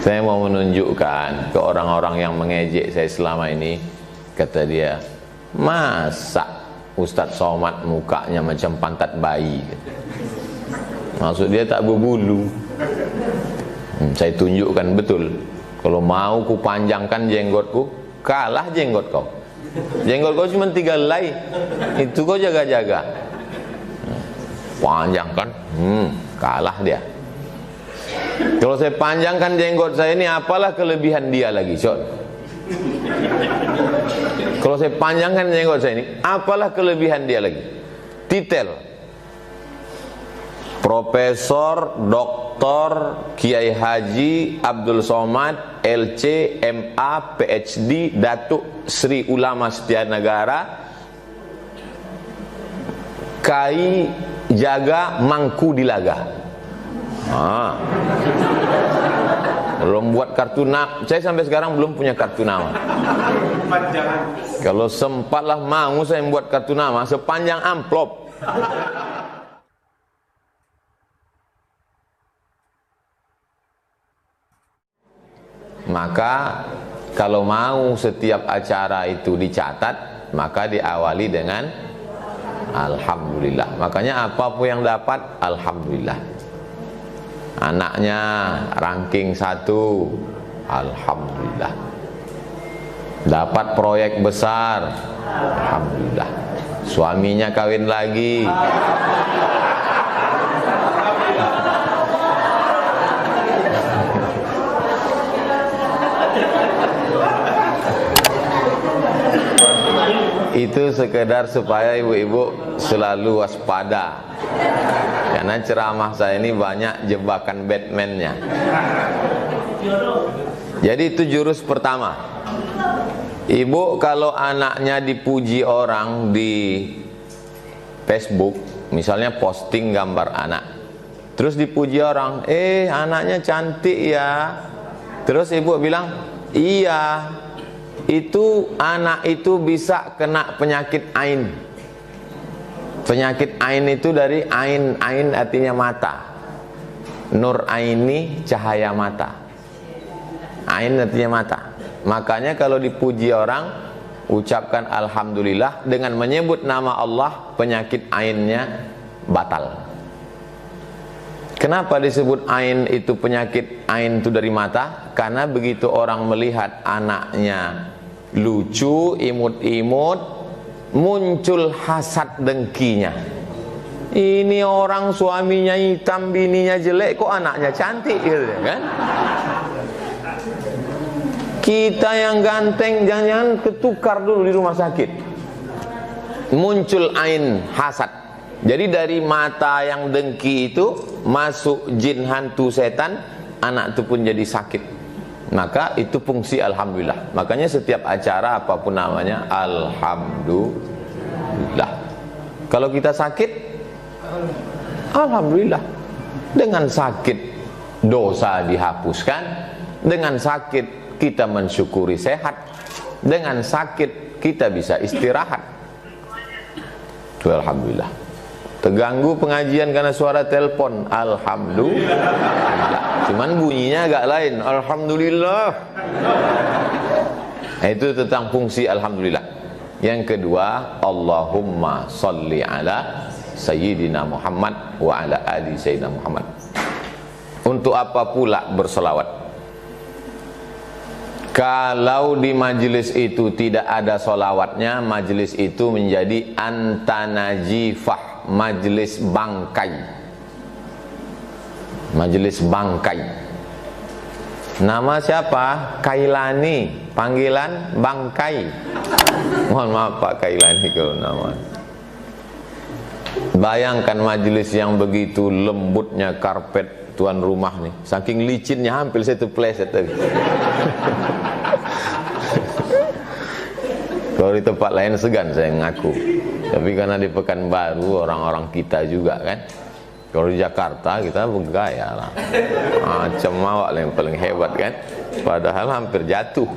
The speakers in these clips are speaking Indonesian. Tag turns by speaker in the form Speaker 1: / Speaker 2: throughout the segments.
Speaker 1: Saya mau menunjukkan ke orang-orang yang mengejek saya selama ini. Kata dia, masa Ustadz Somad mukanya macam pantat bayi? Maksud dia tak berbulu. Saya tunjukkan betul. Kalau mau ku panjangkan jenggotku, kalah jenggot kau. Jenggot kau cuma 3 helai, itu kau jaga-jaga. Panjangkan, kalah dia. Kalau saya panjangkan jenggot saya ini, apalah kelebihan dia lagi, Cok? Kalau saya panjangkan jenggot saya ini, apalah kelebihan dia lagi? Titel Profesor Dr. Kiai Haji Abdul Somad LC MA PhD Datuk Sri Ulama Setianegara Kai Jaga Mangku Dilaga. Belum buat kartu nama. Saya sampai sekarang belum punya kartu nama. Kalau sempatlah mau saya membuat kartu nama sepanjang amplop. Maka kalau mau setiap acara itu dicatat, maka diawali dengan alhamdulillah. Makanya apapun yang dapat, alhamdulillah. Anaknya ranking 1, alhamdulillah. Dapat proyek besar, alhamdulillah. Suaminya kawin lagi, itu sekedar supaya ibu-ibu selalu waspada, karena ceramah saya ini banyak jebakan Batman-nya. Jadi itu jurus pertama. Ibu kalau anaknya dipuji orang di Facebook, misalnya posting gambar anak, terus dipuji orang, anaknya cantik ya. Terus ibu bilang, iya, itu anak itu bisa kena penyakit ain. Penyakit ain itu dari ain, ain artinya mata. Nur aini, cahaya mata. Ain artinya mata. Makanya kalau dipuji orang, ucapkan alhamdulillah dengan menyebut nama Allah, penyakit ainnya batal. Kenapa disebut ain itu penyakit ain itu dari mata? Karena begitu orang melihat anaknya lucu, imut-imut, muncul hasad dengkinya. Ini orang suaminya hitam, bininya jelek, kok anaknya cantik, gitu kan? Kita yang ganteng jangan-jangan ketukar dulu di rumah sakit. Muncul ain hasad. Jadi dari mata yang dengki itu masuk jin, hantu, setan, anak itu pun jadi sakit. Maka itu fungsi alhamdulillah. Makanya setiap acara apapun namanya, alhamdulillah. Kalau kita sakit, alhamdulillah. Dengan sakit dosa dihapuskan, dengan sakit kita mensyukuri sehat, dengan sakit kita bisa istirahat. Itu alhamdulillah. Terganggu pengajian karena suara telepon, alhamdulillah. Cuman bunyinya agak lain, alhamdulillah. Nah, itu tentang fungsi alhamdulillah. Yang kedua, Allahumma salli ala Sayyidina Muhammad wa ala ali Sayyidina Muhammad. Untuk apa pula bersolawat? Kalau di majelis itu tidak ada solawatnya, majelis itu menjadi antanajifah, majelis bangkai. Majelis bangkai. Nama siapa? Kailani. Panggilan bangkai. Mohon maaf Pak Kailani kalau nama. Bayangkan majelis yang begitu lembutnya karpet tuan rumah nih, saking licinnya hampir saya terpleset tadi. Kalau di tempat lain segan saya ngaku, tapi karena di Pekanbaru orang-orang kita juga kan. Kalau di Jakarta kita bergaya lah, macam awak yang paling hebat kan, padahal hampir jatuh.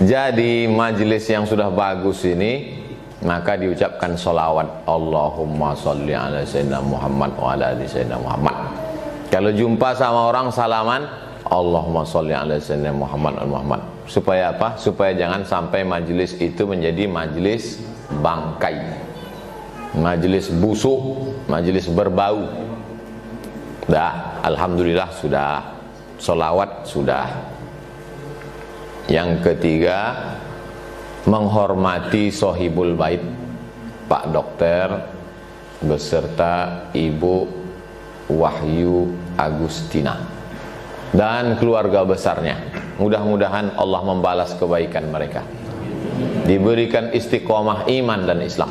Speaker 1: Jadi majelis yang sudah bagus ini, maka diucapkan sholawat Allahumma sholli ala Sayyidina Muhammad wa ala ali Sayyidina Muhammad. Kalau jumpa sama orang salaman, Allahumma sholli ala sayyidina Muhammad al-Muhammad. Supaya apa? Supaya jangan sampai majelis itu menjadi majelis bangkai, majelis busuk, majelis berbau. Dah, alhamdulillah sudah. Sholawat sudah. Yang ketiga, menghormati sohibul bait, Pak Dokter beserta Ibu Wahyu Agustina dan keluarga besarnya. Mudah-mudahan Allah membalas kebaikan mereka, diberikan istiqomah iman dan Islam,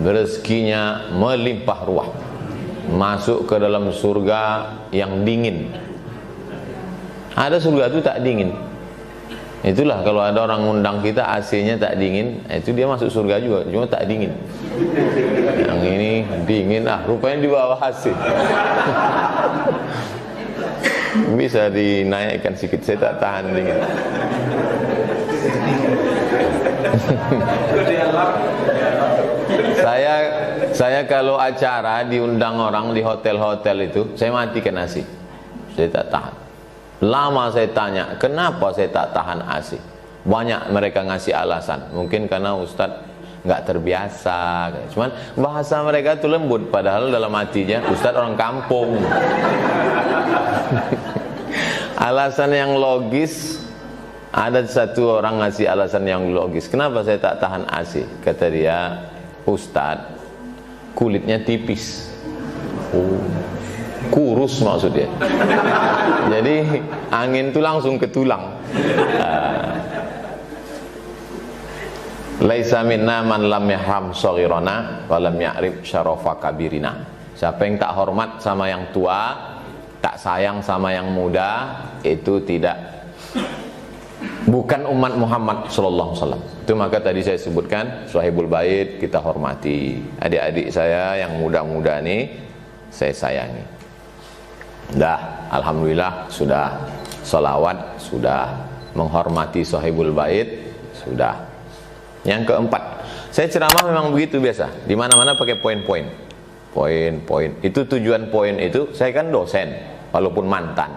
Speaker 1: rezekinya melimpah ruah, masuk ke dalam surga yang dingin. Ada surga itu tak dingin. Itulah kalau ada orang ngundang kita AC-nya tak dingin, itu dia masuk surga juga, cuma tak dingin. Yang ini dingin, rupanya di bawah AC. Bisa dinaikkan sedikit, saya tak tahan dingin. Saya kalau acara diundang orang di hotel-hotel itu, saya matikan AC. Saya tak tahan. Lama saya tanya, kenapa saya tak tahan AC? Banyak mereka ngasih alasan. Mungkin karena Ustadz nggak terbiasa. Cuman bahasa mereka itu lembut, padahal dalam hatinya Ustadz orang kampung. Alasan yang logis, ada satu orang ngasih alasan yang logis. Kenapa saya tak tahan AC? Kata dia, Ustadz kulitnya tipis. Kurus maksudnya. Jadi angin itu langsung ke tulang. Laisa minna man lam yahram shaghirana wa lam ya'rif syarafa kabirina. Siapa yang tak hormat sama yang tua, tak sayang sama yang muda, itu bukan umat Muhammad sallallahu alaihi wasallam. Itu maka tadi saya sebutkan Sahibul Bait kita hormati. Adik-adik saya yang muda-muda nih saya sayangi. Dah, alhamdulillah sudah sholawat, sudah menghormati Sahibul Bait, sudah. Yang keempat, saya ceramah memang begitu biasa. Di mana-mana pakai poin-poin. Poin-poin. Itu tujuan poin itu, saya kan dosen, walaupun mantan.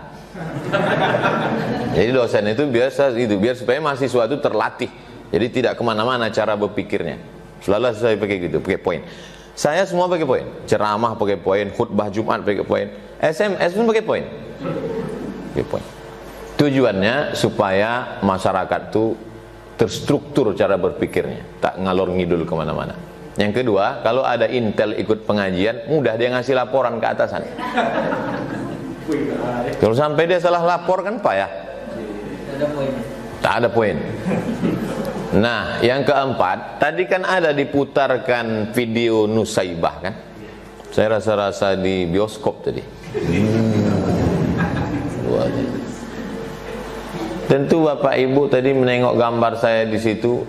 Speaker 1: Jadi dosen itu biasa itu, biar supaya mahasiswa itu terlatih. Jadi tidak kemana-mana cara berpikirnya. Selalu saya pakai gitu, pakai poin. Saya semua pakai poin. Ceramah pakai poin, khutbah Jumat pakai poin. SMS pun pakai poin. Tujuannya supaya masyarakat itu terstruktur cara berpikirnya, tak ngalor ngidul kemana-mana. Yang kedua, kalau ada intel ikut pengajian, mudah dia ngasih laporan ke atasan. Kalau sampai dia salah lapor kan payah. Tak ada poin. Nah, yang keempat, tadi kan ada diputarkan video Nusaibah kan? Saya rasa-rasa di bioskop tadi. Tentu Bapak Ibu tadi menengok gambar saya di situ.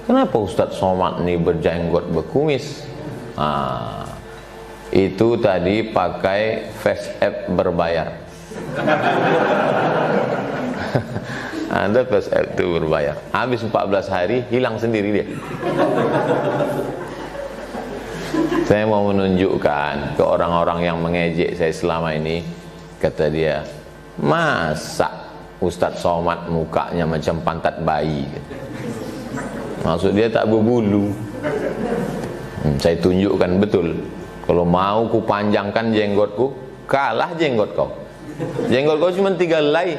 Speaker 1: Kenapa Ustadz Somad ini berjenggot berkumis? Itu tadi pakai face app berbayar. Anda face app itu berbayar. Habis 14 hari hilang sendiri dia. Saya mau menunjukkan ke orang-orang yang mengejek saya selama ini. Kata dia, masa Ustadz Somad mukanya macam pantat bayi? Maksud dia tak berbulu. Saya tunjukkan betul. Kalau mau ku panjangkan jenggotku, kalah jenggot kau. Jenggot kau cuma 3 helai,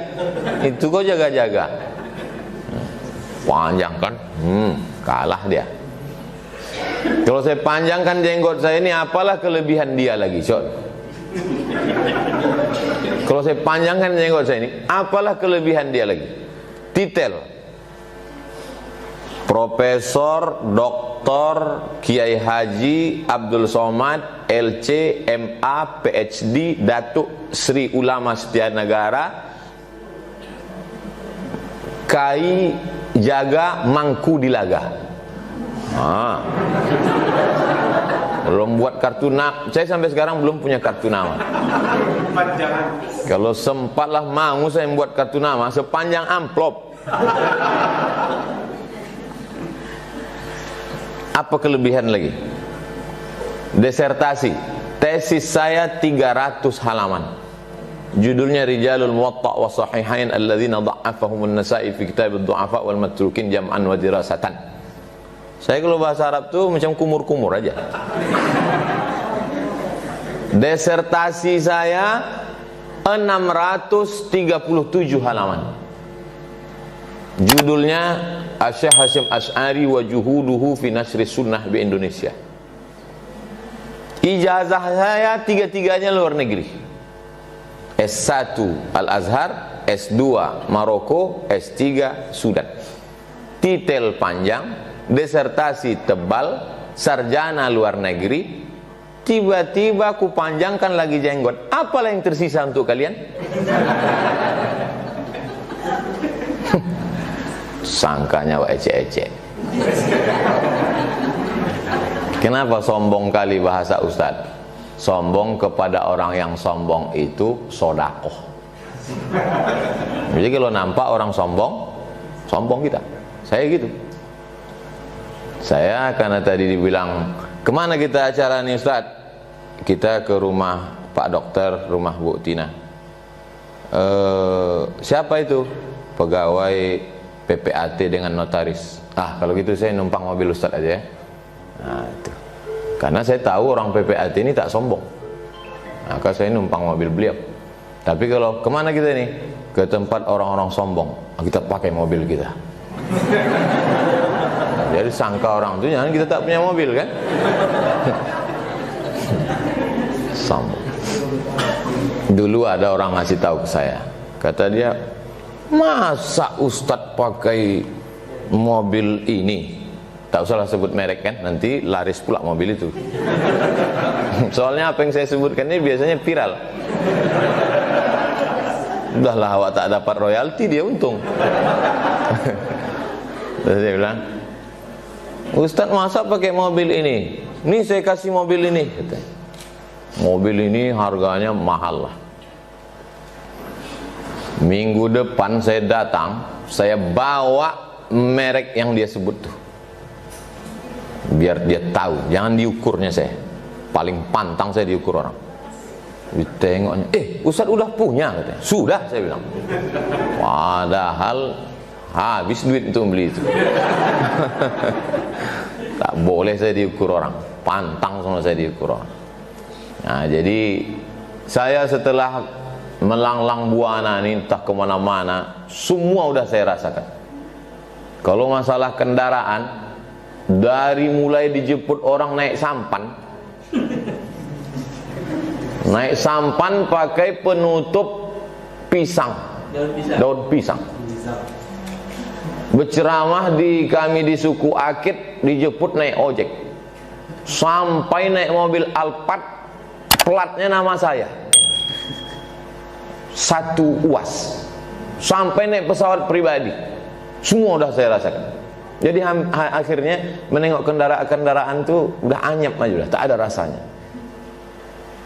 Speaker 1: itu kau jaga-jaga. Panjangkan, kalah dia. Kalau saya panjangkan jenggot saya ini, apalah kelebihan dia lagi, Cok? Kalau saya panjangkan jenggot saya ini, apalah kelebihan dia lagi? Titel Profesor Dr. Kiai Haji Abdul Somad LC MA PhD Datuk Sri Ulama Setianegara Kai Jaga Mangku Dilaga. Belum buat kartu nama. Saya sampai sekarang belum punya kartu nama. Kalau sempatlah mau saya membuat kartu nama sepanjang amplop. Apa kelebihan lagi? Desertasi Tesis saya 300 halaman. Judulnya Rijalul Muwatta wa Sahihain alladzina dha'afahum an-Nasa'i fi kitab ad-du'afa wal matrukin jam'an wa dirasatan. Saya kalau bahasa Arab tuh macam kumur-kumur aja. Desertasi saya 637 halaman. Judulnya Asy-Syaikh Hasyim Asy'ari wa juhuduhu fi nasri sunnah di Indonesia. Ijazah saya 3-3-nya luar negeri. S1 Al-Azhar, S2 Maroko, S3 Sudan. Titel panjang, desertasi tebal, sarjana luar negeri. Tiba-tiba aku panjangkan lagi jenggot. Apalah yang tersisa untuk kalian? Sangkanya wak ecek-ecek. Kenapa sombong kali bahasa Ustadz? Sombong kepada orang yang sombong itu sodakoh. Jadi kalau nampak orang sombong, sombong kita. Saya gitu. Saya karena tadi dibilang, kemana kita acara nih Ustadz? Kita ke rumah Pak Dokter, rumah Bu Tina. Siapa itu? Pegawai PPAT dengan notaris. Kalau gitu saya numpang mobil Ustadz aja ya. Nah itu. Karena saya tahu orang PPAT ini tak sombong, maka saya numpang mobil beliau. Tapi kalau kemana kita nih? Ke tempat orang-orang sombong, kita pakai mobil kita. Jadi sangka orang itu jangan kita tak punya mobil kan? Sombong. Dulu ada orang ngasih tahu ke saya, kata dia, masa Ustadz pakai mobil ini? Tak usahlah sebut merek kan, nanti laris pula mobil itu. Soalnya apa yang saya sebutkan ini biasanya viral. Udahlah awak tak dapat royalti, dia untung. Terus dia bilang, Ustadz masa pakai mobil ini? Nih saya kasih mobil ini, katanya. Mobil ini harganya mahal lah. Minggu depan saya datang, saya bawa merek yang dia sebut tuh, biar dia tahu. Jangan diukurnya saya, paling pantang saya diukur orang. Ditengoknya, Ustadz udah punya, katanya. Sudah, saya bilang. Padahal habis duit untuk beli itu. Tak boleh saya diukur orang, pantang sama saya diukur orang. Nah jadi saya setelah melanglang buana ini entah kemana-mana, semua udah saya rasakan. Kalau masalah kendaraan, dari mulai dijemput orang naik sampan, naik sampan pakai penutup pisang, daun pisang. Berceramah kami di suku Akit, dijemput naik ojek, sampai naik mobil Alphard, platnya nama saya, 1 UAS, sampai naik pesawat pribadi, semua udah saya rasakan. Jadi akhirnya menengok kendaraan tuh udah anyap aja, udah tak ada rasanya.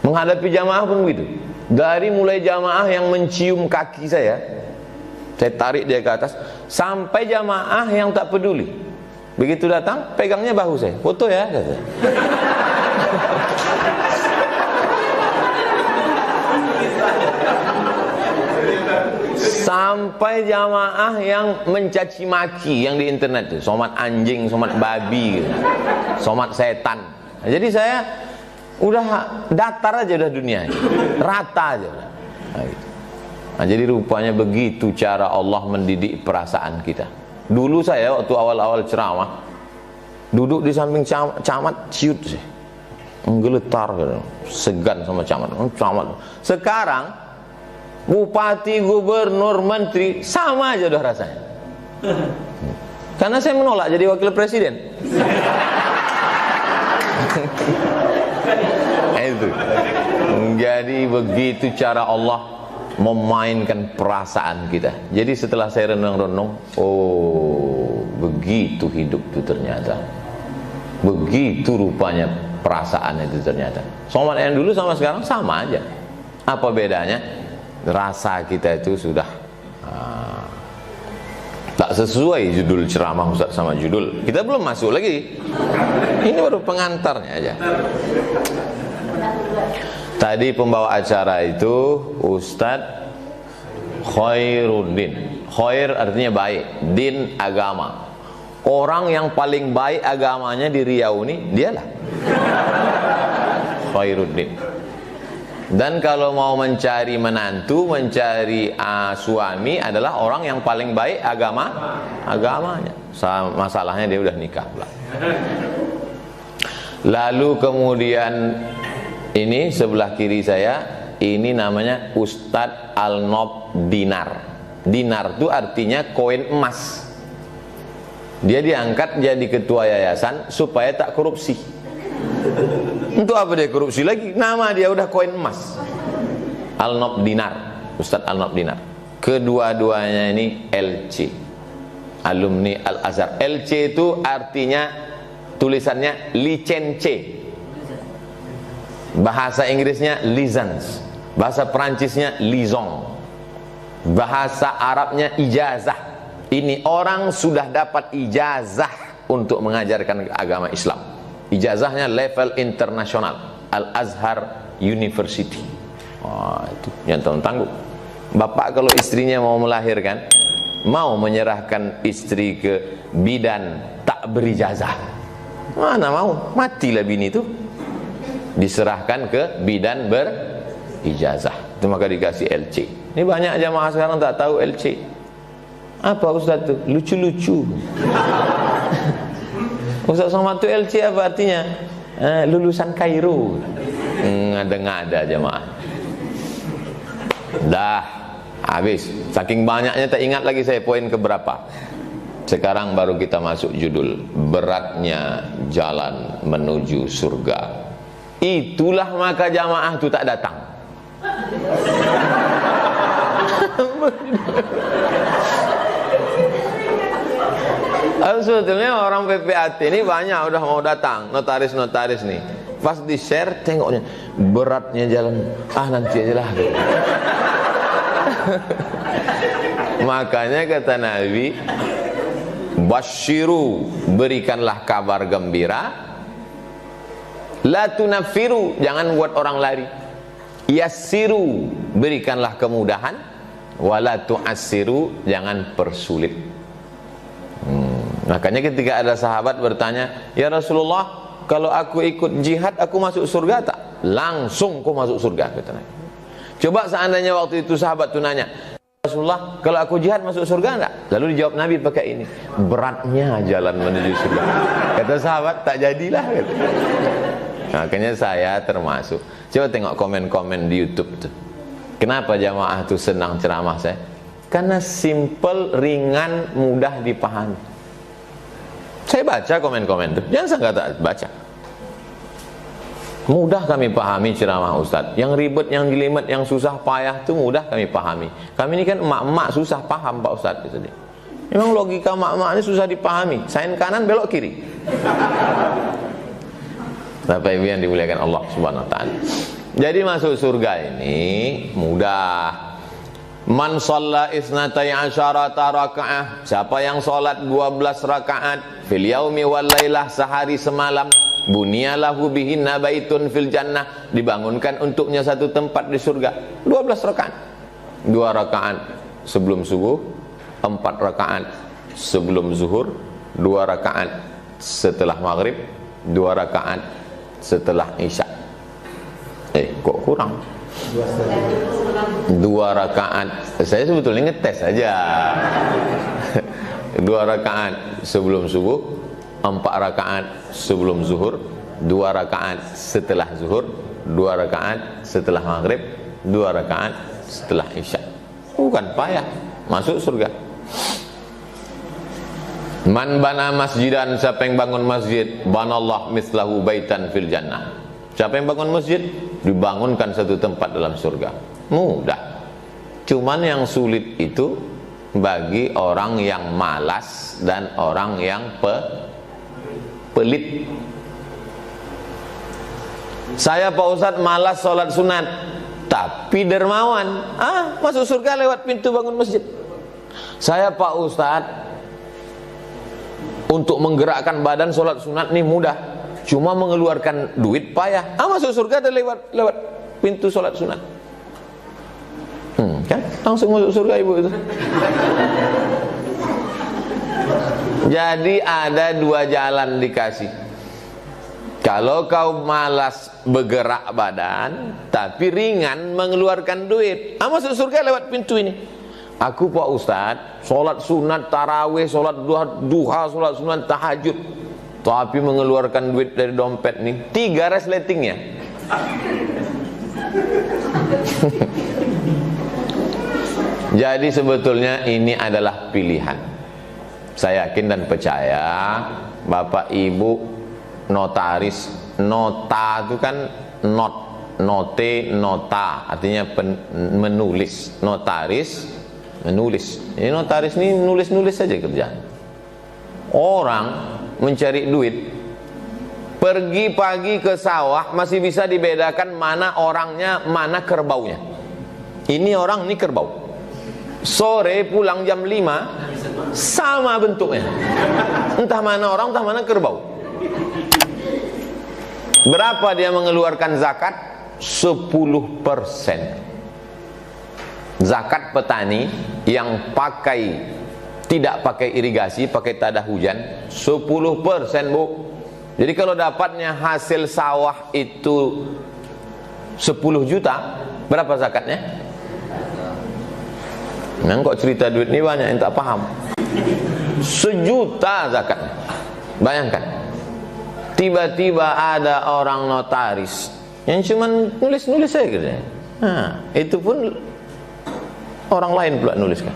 Speaker 1: Menghadapi jamaah pun begitu. Dari mulai jamaah yang mencium kaki saya tarik dia ke atas, sampai jamaah yang tak peduli. Begitu datang, pegangnya bahu saya, foto ya, kata. Sampai jamaah yang mencaci maki yang di internet tuh, somat anjing, somat babi, gitu. Somat setan. Nah, jadi saya udah datar aja udah dunia, rata aja udah. Nah, gitu. Nah, jadi rupanya begitu cara Allah mendidik perasaan kita. Dulu saya waktu awal-awal ceramah, duduk di samping camat, ciut sih, menggeletar, segan sama camat. Sekarang bupati, gubernur, menteri, sama aja udah rasanya. Karena saya menolak jadi wakil presiden. Itu. Jadi begitu cara Allah memainkan perasaan kita. Jadi setelah saya renung-renung, oh begitu hidup itu ternyata, begitu rupanya perasaan itu ternyata. Somat yang dulu sama sekarang sama aja. Apa bedanya? Rasa kita itu sudah tak sesuai judul ceramah Ustaz sama judul. Kita belum masuk lagi. Ini baru pengantarnya aja. Tadi pembawa acara itu Ustadz Khairuddin. Khair artinya baik, din agama. Orang yang paling baik agamanya di Riau ini dialah Khairuddin. Dan kalau mau mencari menantu, mencari suami adalah orang yang paling baik agamanya. Masalahnya dia udah nikah pula. Lalu kemudian ini sebelah kiri saya, ini namanya Ustadz Al-Nob Dinar. Dinar itu artinya koin emas. Dia diangkat jadi ketua yayasan supaya tak korupsi. Untuk apa dia korupsi lagi? Nama dia udah koin emas. Al-Nob Dinar, Ustadz Al-Nob Dinar. Kedua-duanya ini LC, alumni Al-Azhar. LC itu artinya tulisannya licence. Bahasa Inggrisnya license, bahasa Perancisnya liaison, bahasa Arabnya ijazah. Ini orang sudah dapat ijazah untuk mengajarkan agama Islam. Ijazahnya level internasional, Al-Azhar University. Itu yang tanggung. Bapak kalau istrinya mau melahirkan, mau menyerahkan istri ke bidan tak berijazah, mana mau, matilah bini itu. Diserahkan ke bidan berijazah, itu maka dikasih LC. Ini banyak jamaah sekarang tak tahu LC apa Ustaz tuh, lucu-lucu. Ustaz Somad itu LC apa artinya? Lulusan Kairo. Ngada-ngada jamaah. Dah habis, saking banyaknya tak ingat lagi saya poin keberapa. Sekarang baru kita masuk judul, beratnya jalan menuju surga. Itulah maka jamaah itu tak datang. Sebetulnya orang PPAT ini banyak udah mau datang, notaris-notaris nih. Pas di share tengoknya beratnya jalan, nanti aja lah. Makanya kata Nabi, basyiru, berikanlah kabar gembira, la tunafiru, jangan buat orang lari, yassiru, berikanlah kemudahan, wala tu'assiru, jangan persulit. Makanya ketika ada sahabat bertanya, ya Rasulullah, kalau aku ikut jihad aku masuk surga tak? Langsung kau masuk surga, kata Nabi. Coba seandainya waktu itu sahabat itu nanya, Rasulullah, kalau aku jihad masuk surga enggak? Lalu dijawab Nabi pakai ini, beratnya jalan menuju surga. Kata sahabat, tak jadilah, kata. Makanya saya termasuk. Coba tengok komen-komen di YouTube tuh. Kenapa jamaah tuh senang ceramah saya? Karena simple, ringan, mudah dipahami. Saya baca komen-komen tuh, jangan sangka tak baca. Mudah kami pahami ceramah Ustadz. Yang ribet, yang jelimet, yang susah payah itu mudah kami pahami. Kami ini kan emak-emak susah paham Pak Ustadz. Memang logika emak-emak ini susah dipahami. Sain kanan belok kiri. Bapak Ibu yang dimuliakan Allah Subhanahu wa taala. Jadi masuk surga ini mudah. Man shalla isnatai asyarata rakaah, siapa yang salat 12 rakaat fil yaumi wal lailah, sehari semalam, bunyalahu bihinna baitun fil jannah, dibangunkan untuknya satu tempat di surga. 12 rakaat. 2 rakaat sebelum subuh, 4 rakaat sebelum zuhur, 2 rakaat setelah maghrib, 2 rakaat setelah isya. Kok kurang? 2 rakaat. Saya sebetulnya ngetes saja. 2 rakaat sebelum subuh, 4 rakaat sebelum zuhur, 2 rakaat setelah zuhur, 2 rakaat setelah maghrib, 2 rakaat setelah isya. Bukan payah, masuk surga. Man bana masjidan, siapa yang bangun masjid, banallah mislahu baitan fil jannah. Siapa yang bangun masjid, dibangunkan satu tempat dalam surga. Mudah. Cuman yang sulit itu bagi orang yang malas dan orang yang pelit. Saya Pak Ustadz malas sholat sunat, tapi dermawan. Masuk surga lewat pintu bangun masjid. Saya Pak Ustadz untuk menggerakkan badan sholat sunat nih mudah, cuma mengeluarkan duit payah. Masuk surga ada lewat pintu sholat sunat. Kan langsung masuk surga ibu itu. Jadi ada dua jalan dikasih. Kalau kau malas bergerak badan tapi ringan mengeluarkan duit, masuk surga lewat pintu ini. Aku Pak Ustadz sholat sunat tarawih, sholat duha, sholat sunat tahajud, tapi mengeluarkan duit dari dompet nih 3 resletingnya. Jadi sebetulnya ini adalah pilihan. Saya yakin dan percaya Bapak Ibu notaris, nota itu kan note, nota artinya menulis, notaris menulis. Ini notaris ini nulis-nulis saja kerjaan. Orang mencari duit, pergi pagi ke sawah masih bisa dibedakan mana orangnya, mana kerbaunya. Ini orang, ini kerbau. Sore pulang jam 5 sama bentuknya. Entah mana orang, entah mana kerbau. Berapa dia mengeluarkan zakat? 10%. Zakat petani yang tidak pakai irigasi, pakai tada hujan, 10%, Bu. Jadi kalau dapatnya hasil sawah itu 10 juta, berapa zakatnya? Kok cerita duit ini banyak yang tak paham. 1 juta zakatnya. Bayangkan, tiba-tiba ada orang notaris yang cuma nulis-nulis saja kerjanya. Itu pun orang lain pula nuliskan.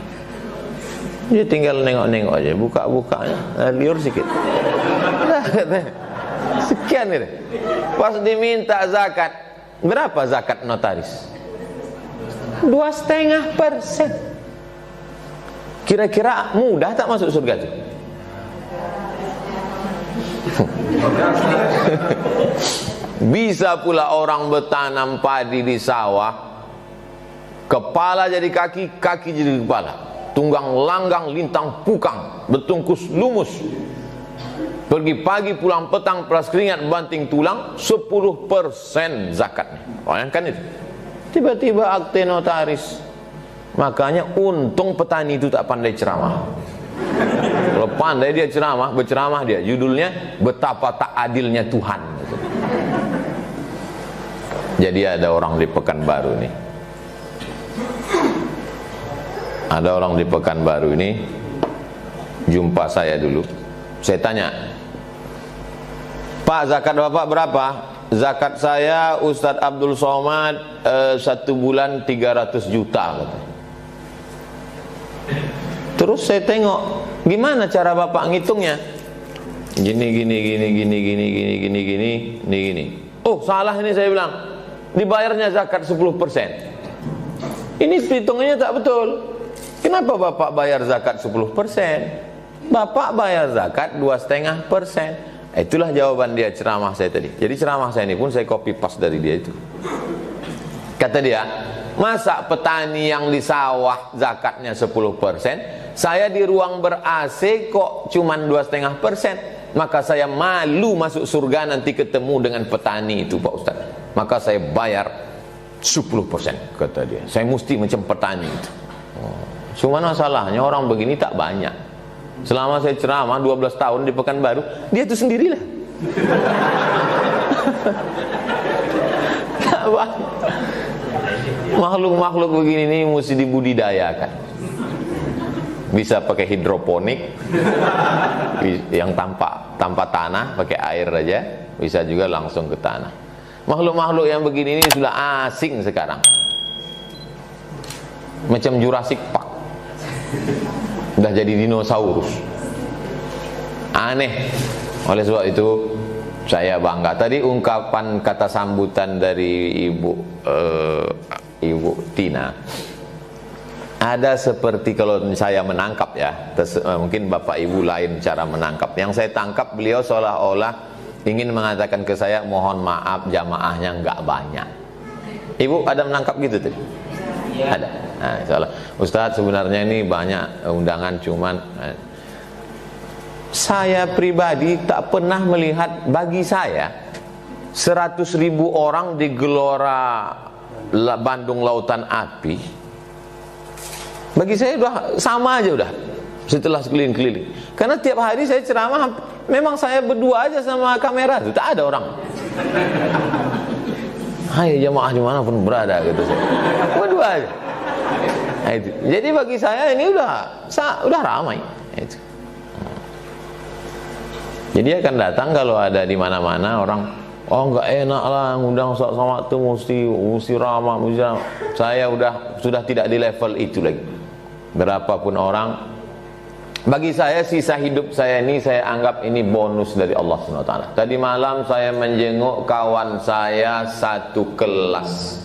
Speaker 1: Dia tinggal nengok-nengok aja, buka-bukanya, liur sikit. Sekian itu. Pas diminta zakat, berapa zakat notaris? 2,5%. Kira-kira mudah tak masuk surga itu? Bisa pula orang bertanam padi di sawah, kepala jadi kaki, kaki jadi kepala, tunggang langgang lintang pukang, betungkus lumus, pergi pagi pulang petang peras keringat banting tulang, 10% zakatnya. Bayangkan itu. Tiba-tiba akte notaris. Makanya untung petani itu tak pandai ceramah. Kalau pandai dia ceramah, berceramah dia, judulnya betapa tak adilnya Tuhan. Jadi ada orang di Pekanbaru nih. Ada orang di Pekanbaru ini jumpa saya dulu. Saya tanya, Pak, zakat Bapak berapa? Zakat saya Ustadz Abdul Somad 1 bulan 300 juta kata. Terus saya tengok, gimana cara Bapak ngitungnya? Gini. Oh, salah ini, saya bilang. Dibayarnya zakat 10%. Ini hitungannya tak betul. Kenapa Bapak bayar zakat 10%? Bapak bayar zakat 2,5%. Itulah jawaban dia ceramah saya tadi. Jadi ceramah saya ini pun saya copy paste dari dia itu. Kata dia, masa petani yang di sawah zakatnya 10%, saya di ruang ber-AC kok cuman 2,5%. Maka saya malu masuk surga nanti ketemu dengan petani itu, Pak Ustaz. Maka saya bayar 10%, kata dia. Saya mesti macam petani itu. Cuma masalahnya orang begini tak banyak. Selama saya ceramah 12 tahun di Pekanbaru, dia itu sendirilah. Makhluk-makhluk begini ini mesti dibudidayakan. Bisa pakai hidroponik, yang tanpa tanah, pakai air aja, bisa juga langsung ke tanah. Makhluk-makhluk yang begini ini sudah asing sekarang, macam Jurassic Park, udah jadi dinosaurus, aneh. Oleh sebab itu saya bangga. Tadi ungkapan kata sambutan dari Ibu Tina, ada seperti kalau saya menangkap ya, mungkin Bapak Ibu lain cara menangkap. Yang saya tangkap, beliau seolah-olah ingin mengatakan ke saya, mohon maaf jamaahnya nggak banyak. Ibu ada menangkap gitu tadi? Ya. Ada. Nah, Ustadz sebenarnya ini banyak undangan, cuman Saya pribadi tak pernah melihat, bagi saya 100.000 orang di Gelora Bandung Lautan Api, bagi saya udah sama aja udah setelah sekeliling-keliling. Karena tiap hari saya ceramah, memang saya berdua aja sama kamera itu, tak ada orang. Hai jamaah dimanapun berada gitu saya, berdua aja. Nah, itu. Jadi bagi saya ini udah ramai. Itu. Jadi akan datang kalau ada di mana-mana orang, oh nggak enak lah ngundang sama itu mesti ramah, saya sudah tidak di level itu lagi. Berapapun orang, bagi saya sisa hidup saya ini saya anggap ini bonus dari Allah SWT. Tadi malam saya menjenguk kawan saya satu kelas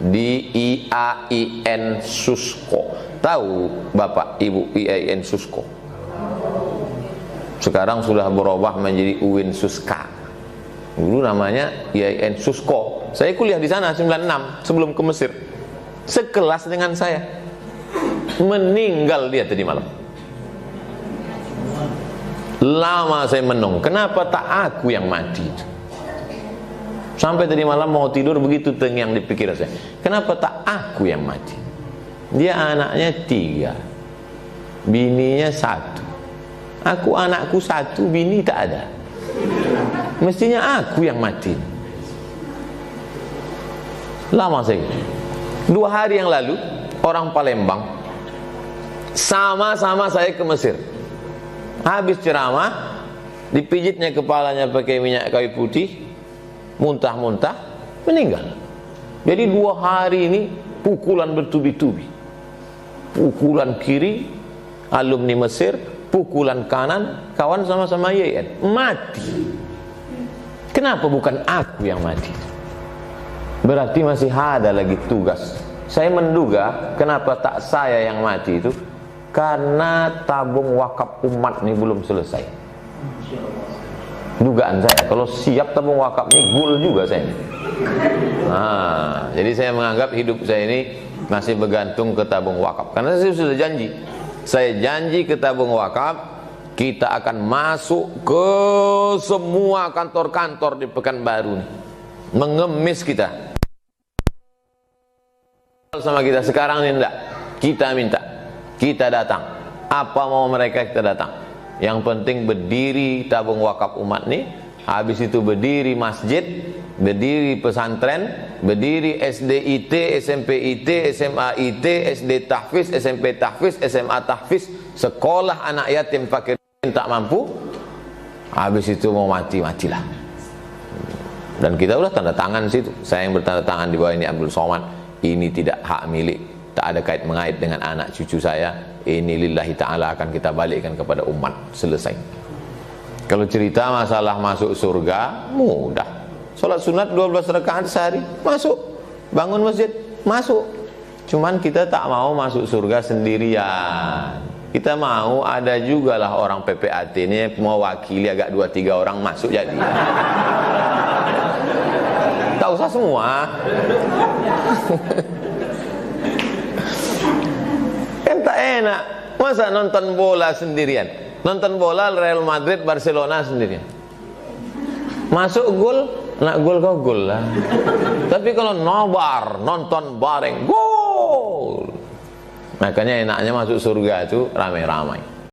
Speaker 1: di IAIN Susko. Tahu Bapak Ibu IAIN Susko? Sekarang sudah berubah menjadi UIN Suska. Dulu namanya IAIN Susko. Saya kuliah di sana 96 sebelum ke Mesir. Sekelas dengan saya. Meninggal dia tadi malam. Lama saya menung, kenapa tak aku yang mati? Sampai tadi malam mau tidur begitu terngiang di pikiran saya, kenapa tak aku yang mati? Dia anaknya 3, bininya 1. Aku anakku 1, bini tak ada. Mestinya aku yang mati. Lama saya. 2 hari yang lalu orang Palembang sama-sama saya ke Mesir. Habis ceramah, dipijitnya kepalanya pakai minyak kayu putih, muntah-muntah, meninggal. Jadi 2 hari ini pukulan bertubi-tubi. Pukulan kiri alumni Mesir, pukulan kanan kawan sama-sama IAIN, mati. Kenapa bukan aku yang mati? Berarti masih ada lagi tugas. Saya menduga kenapa tak saya yang mati itu, karena tabung wakaf umat ini belum selesai. Dugaan saya, kalau siap tabung wakaf ini gul juga saya. Nah, jadi saya menganggap hidup saya ini masih bergantung ke tabung wakaf. Karena saya sudah janji, saya janji ke tabung wakaf, kita akan masuk ke semua kantor-kantor di Pekanbaru nih, mengemis kita. Sama kita sekarang ini enggak, kita minta, kita datang, apa mau mereka kita datang. Yang penting berdiri tabung wakaf umat nih, habis itu berdiri masjid, berdiri pesantren, berdiri SD IT, SMP IT, SMA IT, SD tahfiz, SMP tahfiz, SMA tahfiz, sekolah anak yatim fakir tak mampu. Habis itu mau mati-matilah. Dan kita udah tanda tangan situ. Saya yang bertanda tangan di bawah ini Abdul Somad. Ini tidak hak milik, tak ada kait mengait dengan anak cucu saya. Ini lillahi ta'ala, akan kita balikkan kepada umat. Selesai. Kalau cerita masalah masuk surga, mudah. Sholat sunat 12 rakaat sehari, masuk. Bangun masjid, masuk. Cuman kita tak mau masuk surga sendirian. Kita mau ada juga lah orang PPAT ini mewakili agak 2-3 orang masuk jadi. Tak usah semua. Kan tak enak. Masa nonton bola sendirian? Nonton bola Real Madrid Barcelona sendirian. Masuk gol, nak gol kau gol lah. Tapi kalau nobar, nonton bareng, gol. Makanya enaknya masuk surga itu ramai-ramai.